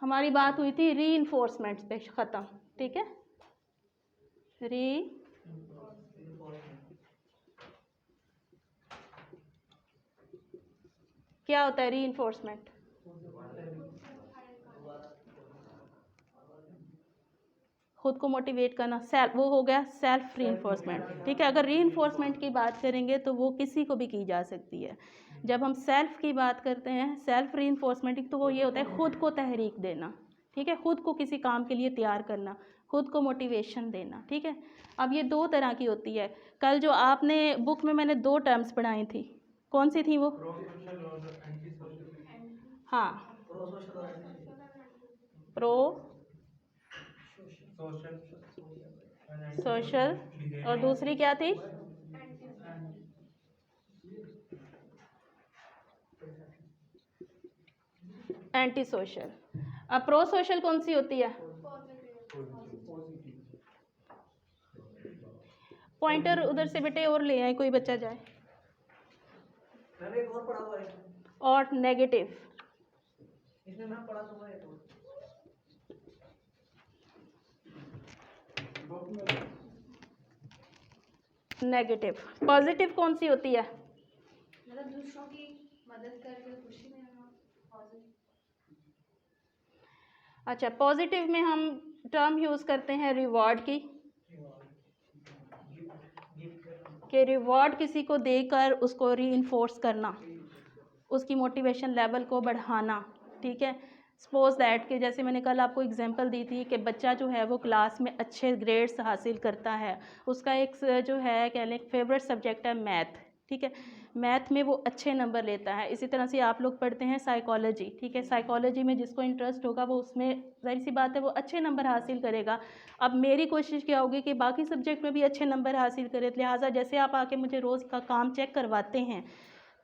हमारी बात हुई थी री इन्फोर्समेंट पे, ख़त्म। ठीक है, री क्या होता है री इन्फोर्समेंट? खुद को मोटिवेट करना, सेल्फ, वो हो गया सेल्फ री इन्फोर्समेंट। ठीक है, अगर री इन्फोर्समेंट की बात करेंगे तो वो किसी को भी की जा सकती है। जब हम सेल्फ की बात करते हैं, सेल्फ री इन्फोर्समेंट, तो वो ये होता है खुद को तहरीक देना। ठीक है, खुद को किसी काम के लिए तैयार करना, खुद को मोटिवेशन देना। ठीक है, अब ये दो तरह की होती है। कल जो आपने बुक में मैंने दो टर्म्स पढ़ाई थी, कौन सी थी वो? हाँ, प्रो सोशल, और दूसरी क्या थी? Anti social. अब प्रो सोशल कौन सी होती है? पॉइंटर उधर से बेटे और ले आए, कोई बच्चा जाए। और नेगेटिव, इसमें मैं पढ़ा दूंगा एक और। नेगेटिव। पॉजिटिव कौन सी होती है? मतलब दूसरों की मदद करके खुशी मिलना, पॉजिटिव। अच्छा, पॉजिटिव में हम टर्म यूज़ करते हैं रिवॉर्ड की, कि रिवॉर्ड किसी को देकर उसको रीइंफोर्स करना, उसकी मोटिवेशन लेवल को बढ़ाना। ठीक है, सपोज दैट कि जैसे मैंने कल आपको एग्जांपल दी थी कि बच्चा जो है वो क्लास में अच्छे ग्रेड्स हासिल करता है, उसका एक जो है कह लें फेवरेट सब्जेक्ट है मैथ। ठीक है, मैथ में वो अच्छे नंबर लेता है। इसी तरह से आप लोग पढ़ते हैं साइकोलॉजी। ठीक है, साइकोलॉजी में जिसको इंटरेस्ट होगा वो उसमें ज़ाहिर सी बात है वो अच्छे नंबर हासिल करेगा। अब मेरी कोशिश क्या होगी कि बाकी सब्जेक्ट में भी अच्छे नंबर हासिल करे। लिहाजा जैसे आप आके मुझे रोज़ का काम चेक करवाते हैं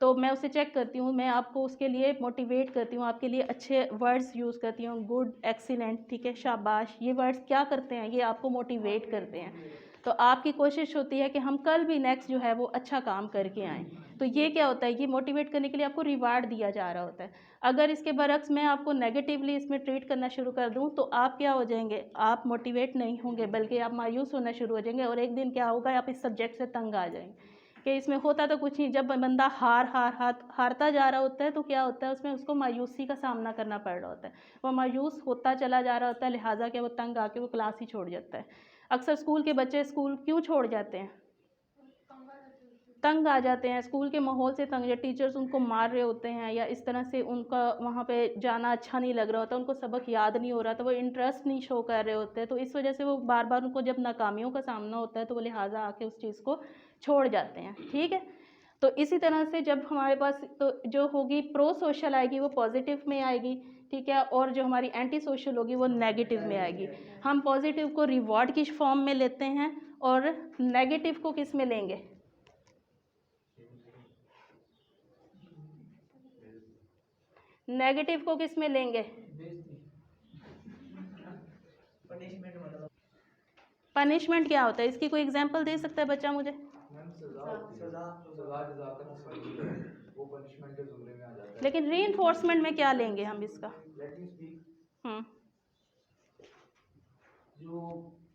तो मैं उसे चेक करती हूँ, मैं आपको उसके लिए मोटिवेट करती हूँ, आपके लिए अच्छे वर्ड्स यूज़ करती हूँ, गुड, एक्सीलेंट, ठीक है, शाबाश। ये वर्ड्स क्या करते हैं, ये आपको मोटिवेट करते हैं। तो आपकी कोशिश होती है कि हम कल भी नेक्स्ट जो है वो अच्छा काम करके आएँ। तो ये क्या होता है, ये मोटिवेट करने के लिए आपको रिवार्ड दिया जा रहा होता है। अगर इसके बरक्स मैं आपको नेगेटिवली इसमें ट्रीट करना शुरू कर दूँ तो आप क्या हो जाएंगे, आप मोटिवेट नहीं होंगे बल्कि आप मायूस होना शुरू हो जाएंगे, और एक दिन क्या होगा, आप इस सब्जेक्ट से तंग आ जाएंगे कि इसमें होता तो कुछ नहीं। जब बंदा हारता जा रहा होता है तो क्या होता है, उसमें उसको मायूसी का सामना करना पड़ रहा होता है, वो मायूस होता चला जा रहा होता है, लिहाजा कि वो तंग आके वो क्लास ही छोड़ जाता है। अक्सर स्कूल के बच्चे स्कूल क्यों छोड़ जाते हैं? तंग आ जाते हैं, स्कूल के माहौल से तंग, या टीचर्स उनको मार रहे होते हैं, या इस तरह से उनका वहाँ पे जाना अच्छा नहीं लग रहा होता, उनको सबक याद नहीं हो रहा, तो वो इंटरेस्ट नहीं शो कर रहे होते, तो इस वजह से वो बार बार उनको जब नाकामियों का सामना होता है तो वो लिहाजा आके उस चीज़ को छोड़ जाते हैं। ठीक है, तो इसी तरह से जब हमारे पास तो जो होगी प्रो सोशल आएगी वो पॉजिटिव में आएगी। ठीक है, और जो हमारी एंटी सोशल होगी वो नेगेटिव में आएगी। हम पॉजिटिव को रिवॉर्ड की फॉर्म में लेते हैं और नेगेटिव को किस में लेंगे? नेगेटिव को किस में लेंगे? पनिशमेंट क्या होता है, इसकी कोई एग्जांपल दे सकता है बच्चा मुझे? वो पनिशमेंट के जुमरे में आ जाता है। लेकिन रीइंफोर्समेंट में क्या लेंगे हम इसका? जो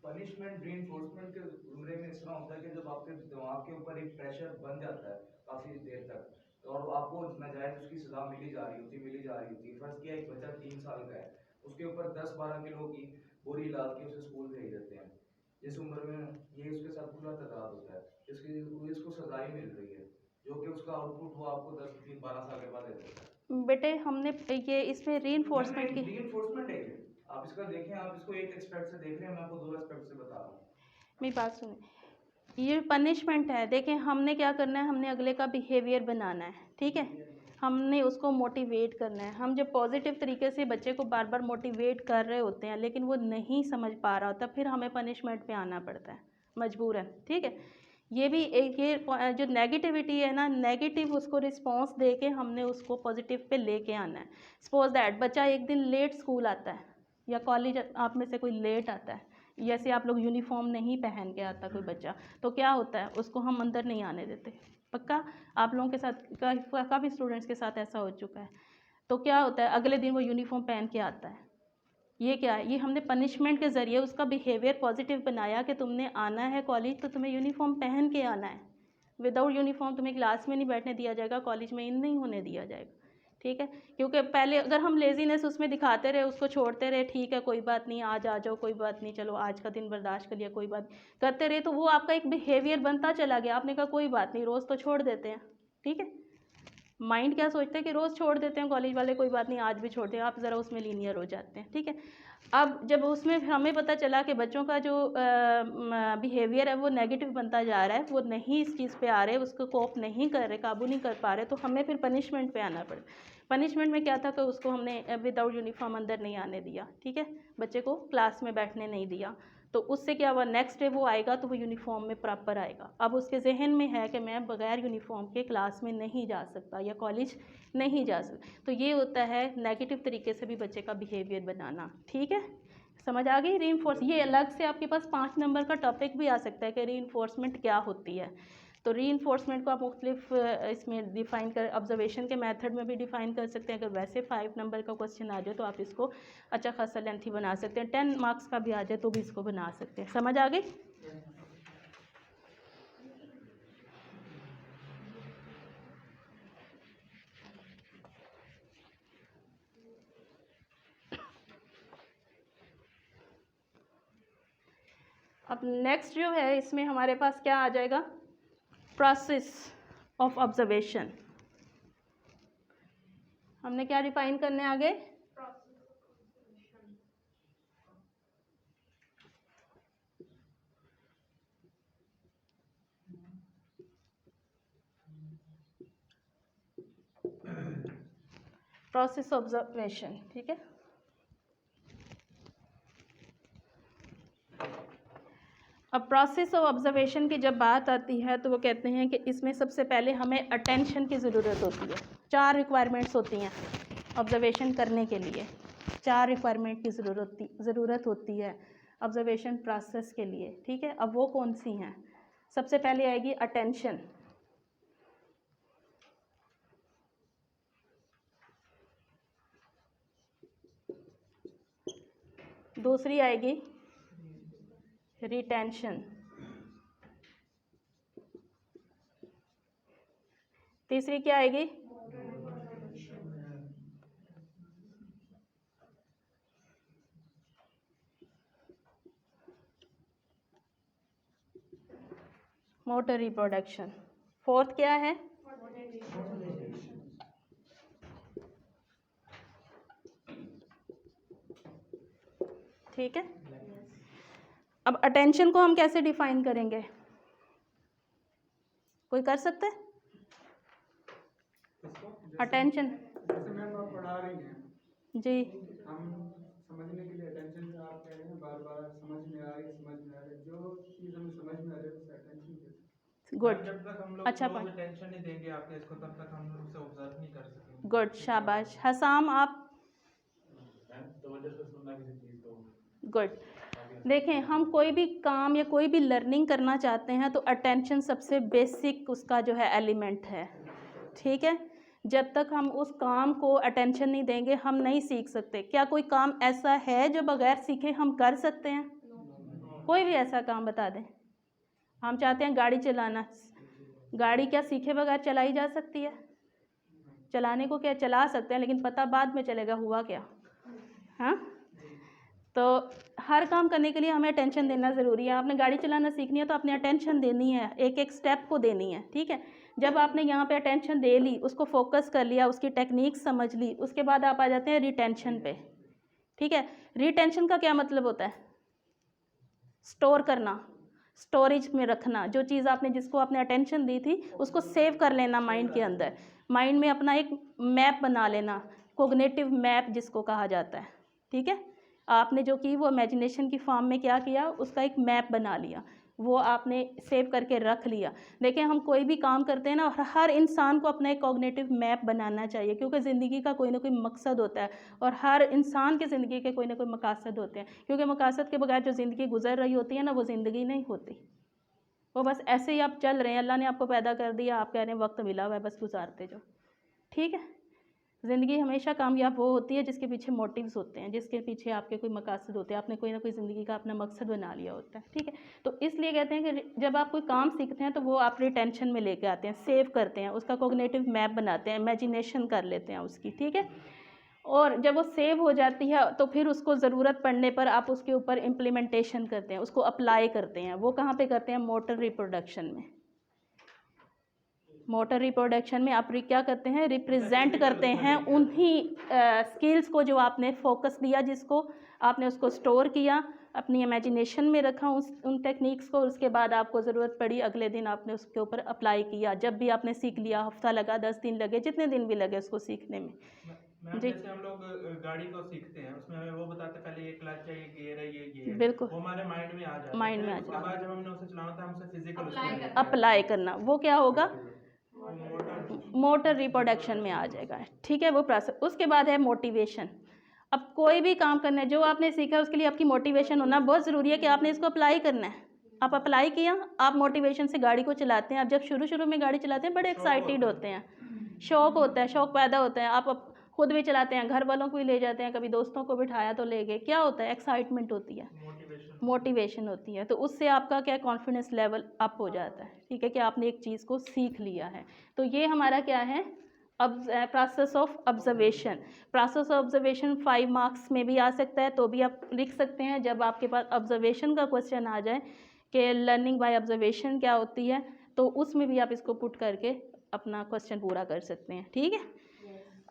पनिशमेंट रीइंफोर्समेंट के जुमरे में इस तरह होता है कि जब आपके दिमाग के ऊपर एक प्रेशर बन जाता है काफ़ी देर तक, और आपको नाजायज उसकी सज़ा मिली जा रही होती है। फर्ज किया एक बच्चा 3 साल का है, उसके ऊपर 10-12 किलो की बोरी लाद के उसे स्कूल भेज देते हैं। जिस उम्र में ये उसके साथ पूरा तकरार होता है, इसको सजाई मिल रही है, जो कि उसका आउटपुट वो आपको 10-12 साल के बाद दे देता है। बेटे हमने ये इसमें रीइंफोर्समेंट की रीइंफोर्समेंट है ये, आप इसका देखें, आप इसको एक एस्पेक्ट से देख रहे हैं, मैं आपको 2 एस्पेक्ट से बता रहा हूँ। मेरी बात सुनिए, ये पनिशमेंट है। देखें हमने क्या करना है, हमने अगले का बिहेवियर बनाना है। ठीक है, हमने उसको मोटिवेट करना है। हम जब पॉजिटिव तरीके से बच्चे को बार बार मोटिवेट कर रहे होते हैं लेकिन वो नहीं समझ पा रहा होता, फिर हमें पनिशमेंट पे आना पड़ता है, मजबूरन। ठीक है, ये भी एक ये जो नेगेटिविटी है ना, नेगेटिव उसको रिस्पॉन्स दे के हमने उसको पॉजिटिव पे लेके आना है। सपोज दैट बच्चा एक दिन लेट स्कूल आता है या कॉलेज आप में से कोई लेट आता है, जैसे आप लोग यूनिफॉर्म नहीं पहन के आता कोई बच्चा, तो क्या होता है, उसको हम अंदर नहीं आने देते। पक्का आप लोगों के साथ काफ़ी स्टूडेंट्स के साथ ऐसा हो चुका है। तो क्या होता है, अगले दिन वो यूनिफॉर्म पहन के आता है। ये क्या है, ये हमने पनिशमेंट के ज़रिए उसका बिहेवियर पॉजिटिव बनाया कि तुमने आना है कॉलेज तो तुम्हें यूनिफॉर्म पहन के आना है। विदाउट यूनिफॉर्म तुम्हें क्लास में नहीं बैठने दिया जाएगा, कॉलेज में इन नहीं होने दिया जाएगा, ठीक है। क्योंकि पहले अगर हम लेजीनेस उसमें दिखाते रहे, उसको छोड़ते रहे, ठीक है कोई बात नहीं, आज आ जाओ, कोई बात नहीं, चलो आज का दिन बर्दाश्त कर लिया, कोई बात करते रहे, तो वो आपका एक बिहेवियर बनता चला गया। आपने कहा कोई बात नहीं, रोज़ तो छोड़ देते हैं, ठीक है। माइंड क्या सोचते हैं कि रोज़ छोड़ देते हैं कॉलेज वाले, कोई बात नहीं आज भी छोड़ते हैं, आप ज़रा उसमें लीनियर हो जाते हैं, ठीक है। अब जब उसमें हमें पता चला कि बच्चों का जो बिहेवियर है वो नेगेटिव बनता जा रहा है, वो नहीं इस चीज़ पे आ रहे, उसको कोप नहीं कर रहे, काबू नहीं कर पा रहे, तो हमें फिर पनिशमेंट पे आना पड़ा। पनिशमेंट में क्या था कि उसको हमने विदाउट यूनिफॉर्म अंदर नहीं आने दिया, ठीक है, बच्चे को क्लास में बैठने नहीं दिया। तो उससे क्या हुआ, नेक्स्ट डे वो आएगा तो वो यूनिफॉर्म में प्रॉपर आएगा। अब उसके जहन में है कि मैं बगैर यूनिफॉर्म के क्लास में नहीं जा सकता या कॉलेज नहीं जा सकता। तो ये होता है नेगेटिव तरीके से भी बच्चे का बिहेवियर बनाना, ठीक है। समझ आ गई। रीइंफोर्स, ये अलग से आपके पास 5 नंबर का टॉपिक भी आ सकता है कि रीइंफोर्समेंट क्या होती है। तो रीइंफोर्समेंट को आप मुख्तलिफ इसमें डिफ़ाइन कर, ऑब्जर्वेशन के मेथड में भी डिफ़ाइन कर सकते हैं। अगर वैसे 5 नंबर का क्वेश्चन आ जाए तो आप इसको अच्छा खासा लेंथी बना सकते हैं। 10 मार्क्स का भी आ जाए तो भी इसको बना सकते हैं। समझ आ गई। अब नेक्स्ट जो है इसमें हमारे पास क्या आ जाएगा, प्रोसेस ऑफ ऑब्जर्वेशन। हमने क्या डिफाइन करने आगे, प्रोसेस ऑब्जर्वेशन, ठीक है। अब प्रोसेस ऑफ ऑब्जर्वेशन की जब बात आती है तो वो कहते हैं कि इसमें सबसे पहले हमें अटेंशन की ज़रूरत होती है। 4 रिक्वायरमेंट्स होती हैं ऑब्जर्वेशन करने के लिए, 4 रिक्वायरमेंट की ज़रूरत होती है ऑब्जर्वेशन प्रोसेस के लिए, ठीक है। अब वो कौन सी हैं, सबसे पहले आएगी अटेंशन, दूसरी आएगी रिटेंशन, तीसरी क्या आएगी, मोटर रिप्रोडक्शन, फोर्थ क्या है, ठीक है। अब अटेंशन को हम कैसे डिफाइन करेंगे, कोई कर सकता है अटेंशन, जैसे मैम आप पढ़ा रही हैं जी, हम समझने के लिए अटेंशन से आप कह रहे हैं बार बार समझ में आ रही है, जो चीज़ हमें समझ में आ रही है उसे अटेंशन देते हैं। गुड, जब तक हम लोग अच्छा क्लोज पॉइंट, अटेंशन नहीं देंगे आपके इसको तब तक हम उसे ऑब्जर्व नहीं कर सकेंगे। गुड, शाबाश। हसाम आप, गुड। देखें, हम कोई भी काम या कोई भी लर्निंग करना चाहते हैं तो अटेंशन सबसे बेसिक उसका जो है एलिमेंट है, ठीक है। जब तक हम उस काम को अटेंशन नहीं देंगे हम नहीं सीख सकते। क्या कोई काम ऐसा है जो बगैर सीखे हम कर सकते हैं, कोई भी ऐसा काम बता दें। हम चाहते हैं गाड़ी चलाना, गाड़ी क्या सीखे बगैर चलाई जा सकती है, चलाने को क्या चला सकते हैं लेकिन पता बाद में चलेगा हुआ क्या, हाँ। तो हर काम करने के लिए हमें अटेंशन देना ज़रूरी है। आपने गाड़ी चलाना सीखनी है तो आपने अटेंशन देनी है, एक एक स्टेप को देनी है, ठीक है। जब आपने यहाँ पे अटेंशन दे ली, उसको फोकस कर लिया, उसकी टेक्निक समझ ली, उसके बाद आप आ जाते हैं रिटेंशन पे, ठीक है। रिटेंशन का क्या मतलब होता है, स्टोर करना, स्टोरेज में रखना। जो चीज़ आपने, जिसको आपने अटेंशन दी थी उसको सेव कर लेना माइंड के अंदर, माइंड में अपना एक मैप बना लेना, कोग्निटिव मैप जिसको कहा जाता है, ठीक है। आपने जो की वो इमेजिनेशन की फॉर्म में क्या किया, उसका एक मैप बना लिया, वो आपने सेव करके रख लिया। देखिए, हम कोई भी काम करते हैं ना, हर इंसान को अपना एक कॉग्निटिव मैप बनाना चाहिए, क्योंकि ज़िंदगी का कोई ना कोई मकसद होता है और हर इंसान की ज़िंदगी के कोई ना कोई मकासद होते हैं, क्योंकि मकासद के बगैर जो ज़िंदगी गुजर रही होती है ना, वो ज़िंदगी नहीं होती। वो बस ऐसे ही आप चल रहे हैं, अल्लाह ने आपको पैदा कर दिया, आप कह रहे हैं वक्त मिला हुआ है बस गुजारते जाओ, ठीक है। ज़िंदगी हमेशा कामयाब वो होती है जिसके पीछे मोटिव्स होते हैं, जिसके पीछे आपके कोई मकासद होते हैं, आपने कोई ना कोई ज़िंदगी का अपना मकसद बना लिया होता है, ठीक है। तो इसलिए कहते हैं कि जब आप कोई काम सीखते हैं तो वो आप रिटेंशन में लेके आते हैं, सेव करते हैं, उसका कॉग्निटिव मैप बनाते हैं, इमेजिनेशन कर लेते हैं उसकी, ठीक है। और जब वो सेव हो जाती है तो फिर उसको ज़रूरत पड़ने पर आप उसके ऊपर इम्प्लीमेंटेशन करते हैं, उसको अप्लाई करते हैं। वो कहाँ पे करते हैं? मोटर रिप्रोडक्शन में। मोटर रिप्रोडक्शन में आप क्या करते हैं? रिप्रेजेंट करते हैं उन्हीं स्किल्स को जो आपने फोकस दिया, जिसको आपने उसको स्टोर किया, अपनी इमेजिनेशन में रखा उन टेक्निक्स को। उसके बाद आपको ज़रूरत पड़ी, अगले दिन आपने उसके ऊपर अप्लाई किया। जब भी आपने सीख लिया, हफ्ता लगा, 10 दिन लगे, जितने दिन भी लगे उसको सीखने में। मैम जी जैसे हम लोग गाड़ी को सीखते हैं, उसमें हमें वो बताते हैं पहले ये क्लच है, ये गियर है, ये गियर, बिल्कुल, वो हमारे माइंड में आ जाता है। माइंड में फिर आ उसके जाता बाद जब हमने उसे चलाना था, हमसे फिजिकल अप्लाई करना, वो क्या होगा? मोटर मोटर रिप्रोडक्शन में आ जाएगा, ठीक है, वो प्रोसेस। उसके बाद है मोटिवेशन। अब कोई भी काम करना है, जो आपने सीखा उसके लिए आपकी मोटिवेशन होना बहुत ज़रूरी है कि आपने इसको अप्लाई करना है। आप अप्लाई किया, आप मोटिवेशन से गाड़ी को चलाते हैं। आप जब शुरू शुरू में गाड़ी चलाते हैं बड़े एक्साइटेड होते हैं, शौक़ होता है, शौक़ पैदा होता है। आप खुद भी चलाते हैं, घर वालों को भी ले जाते हैं, कभी दोस्तों को बिठाया तो ले गए। क्या होता है? एक्साइटमेंट होती है, मोटिवेशन होती है। तो उससे आपका क्या, कॉन्फिडेंस लेवल अप हो जाता है, ठीक है, कि आपने एक चीज़ को सीख लिया है। तो ये हमारा क्या है? अब process of observation. Process of observation 5 marks में भी आ सकता है, तो भी आप लिख सकते हैं। जब आपके पास ऑब्जर्वेशन का क्वेश्चन आ जाए कि लर्निंग बाय ऑब्जर्वेशन क्या होती है, तो उसमें भी आप इसको पुट करके अपना क्वेश्चन पूरा कर सकते हैं, ठीक है।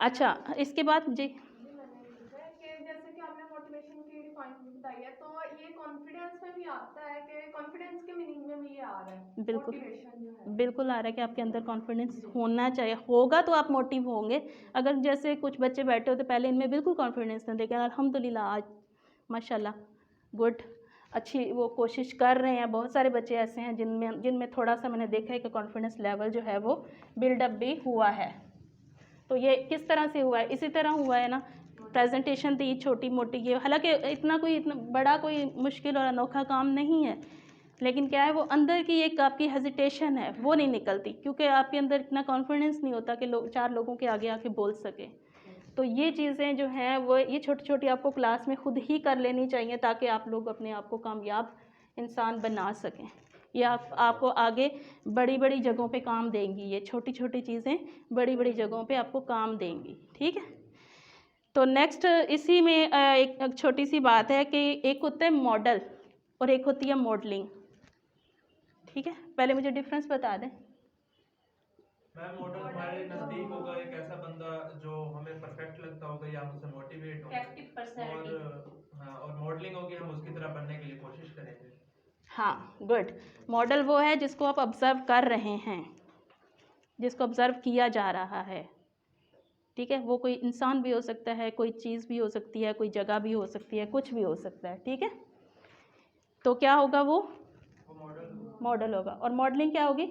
अच्छा, इसके बाद जी जैसे कि आपने मोटिवेशन की पॉइंट बताई है, तो ये कॉन्फिडेंस में भी आता है कि कॉन्फिडेंस के मीनिंग में भी ये आ रहा है। बिल्कुल मोटिवेशन जो है, बिल्कुल आ रहा है कि आपके अंदर कॉन्फिडेंस होना चाहिए, होगा तो आप मोटिव होंगे। अगर जैसे कुछ बच्चे बैठे होते पहले, इनमें बिल्कुल कॉन्फिडेंस नहीं, लेकिन अल्हम्दुलिल्लाह आज माशाल्लाह गुड, अच्छी वो कोशिश कर रहे हैं। बहुत सारे बच्चे ऐसे हैं जिनमें थोड़ा सा मैंने देखा है कि कॉन्फिडेंस लेवल जो है वो बिल्डअप भी हुआ है। तो ये किस तरह से हुआ है? इसी तरह हुआ है ना, प्रेजेंटेशन दी छोटी मोटी, ये हालांकि इतना बड़ा कोई मुश्किल और अनोखा काम नहीं है, लेकिन क्या है, वो अंदर की एक आपकी हेजिटेशन है, वो नहीं निकलती, क्योंकि आपके अंदर इतना कॉन्फिडेंस नहीं होता कि चार लोगों के आगे आके बोल सके। तो ये चीज़ें जो हैं वो ये छोटी छोटी आपको क्लास में खुद ही कर लेनी चाहिए, ताकि आप लोग अपने आप को कामयाब इंसान बना सकें। ये आपको आगे बड़ी बड़ी जगहों पे काम देंगी, ये छोटी छोटी चीज़ें बड़ी बड़ी जगहों पे आपको काम देंगी, ठीक है। तो नेक्स्ट इसी में एक छोटी सी बात है कि एक होता है मॉडल और एक होती है मॉडलिंग, ठीक है। पहले मुझे डिफरेंस बता दें। मैम मॉडल हमारे नज़दीक होगा एक ऐसा बंदा जो हमें परफेक्ट लगता होगा या हमसे मोटिवेट होंगे, और हाँ, और मॉडलिंग होगी हम उसकी तरह बनने के लिए कोशिश करेंगे। हाँ, गुड। मॉडल वो है जिसको आप ऑब्ज़र्व कर रहे हैं, जिसको ऑब्ज़र्व किया जा रहा है, ठीक है। वो कोई इंसान भी हो सकता है, कोई चीज़ भी हो सकती है, कोई जगह भी हो सकती है, कुछ भी हो सकता है, ठीक है। तो क्या होगा? वो मॉडल होगा। और मॉडलिंग क्या होगी?